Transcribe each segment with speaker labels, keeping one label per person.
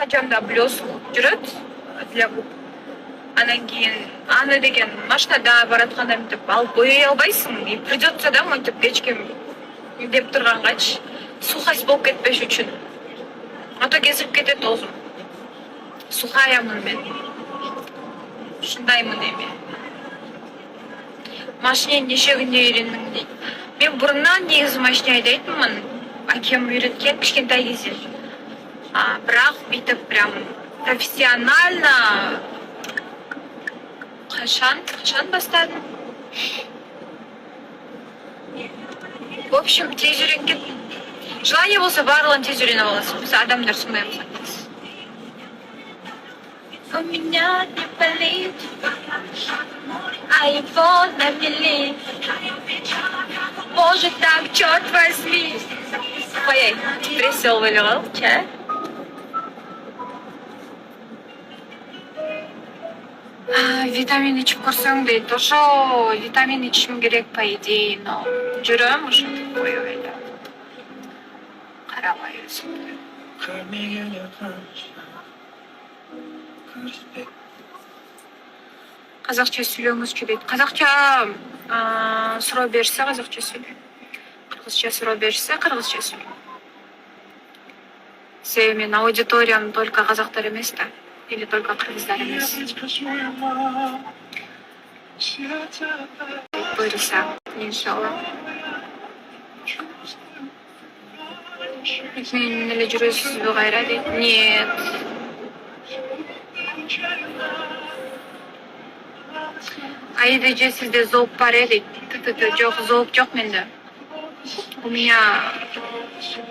Speaker 1: Қачанда блеск жүрөт для губ. Анан кийин аны деген машинада баратканда мынтип алып боей албайсың. И придется да мынтип печке деп тургангачы сухость болуп кетпеш үчүн. А то кезип кетет оозум. Сухаямын мен. Ушундаймын эми. Машине неше күндө үйрендиң дейт. Мен бурундан негизи машина айдайтмын. Акем үйрөткөн кичкентай кезде. Бирок бүйтүп прям профессионально качан бастадым? В общем, тез үйрөнүп кеттим. Желание болса барлығын тез үйреніп аласың. Біз адамдар сондай болсақ. У меня не болит, а его навели. Боже, так, черт возьми. Ой, присел выливал чай. Витамин ичип көрсөң дейт. Ошо витамин ичишим керек по идее, но жүрөм ошентип коюп эле. Карабай өзүмдү. Казакча сүйлөңүзчү дейт. Казакча суроо берсе казакча сүйлөйм. Кыргызча суроо берсе кыргызча сүйлөйм. Себеби менин аудиториям только казактар эмес да. Или только кыргыздар эмес. Буюрса, иншалла. Мен эле жүрөсүзбү кайра дейт. Нет. Айда же сизде зооп бар дейт. Жок, зооп жок менде. У меня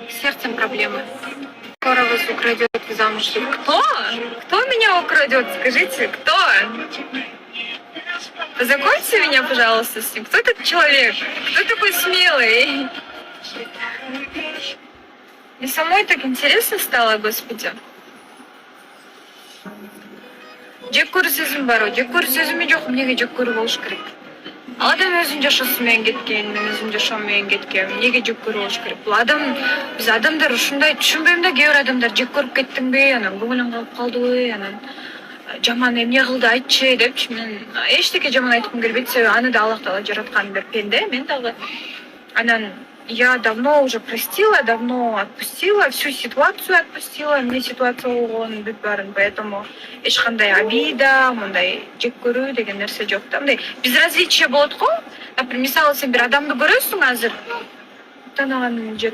Speaker 1: с сердцем проблемы. Скоро вас украдет замуж. Кто? Кто меня украдет? Скажите, кто? Познакомьте меня, пожалуйста, с ним. Кто этот человек? Кто такой смелый? Мне самой так интересно стало, господи. Жек көрүү сөзүм бар. Жек көрүү сөзүм жок, эмнеге жек көрүү болуш керек? Ал адам өзүнүн жашоосу менен кеткен, мен өзүмдүн жашоом менен кеткем. Эмнеге жек көрүү болуш керек? Бул адам, биз адамдар ушундай түшүнбөйм да, кээ бир адамдар жек көрүп кеттиңби, анан көңүлүң калып калдыбы, анан жаман эмне кылды айтчы депчи. Мен эчтеке жаман айткым келбейт, себеби аны да Аллах Таала жараткан бир пенде, мен дагы. Анан я давно уже простила, давно отпустила, всю ситуацию отпустила, мне ситуация болгон бүт баарын, поэтому эч кандай обида, мындай жек көрүү деген нерсе жок да. Мындай безразличие болот го. Например, мисалы сен бир адамды көрөсүң азыр, тааныган же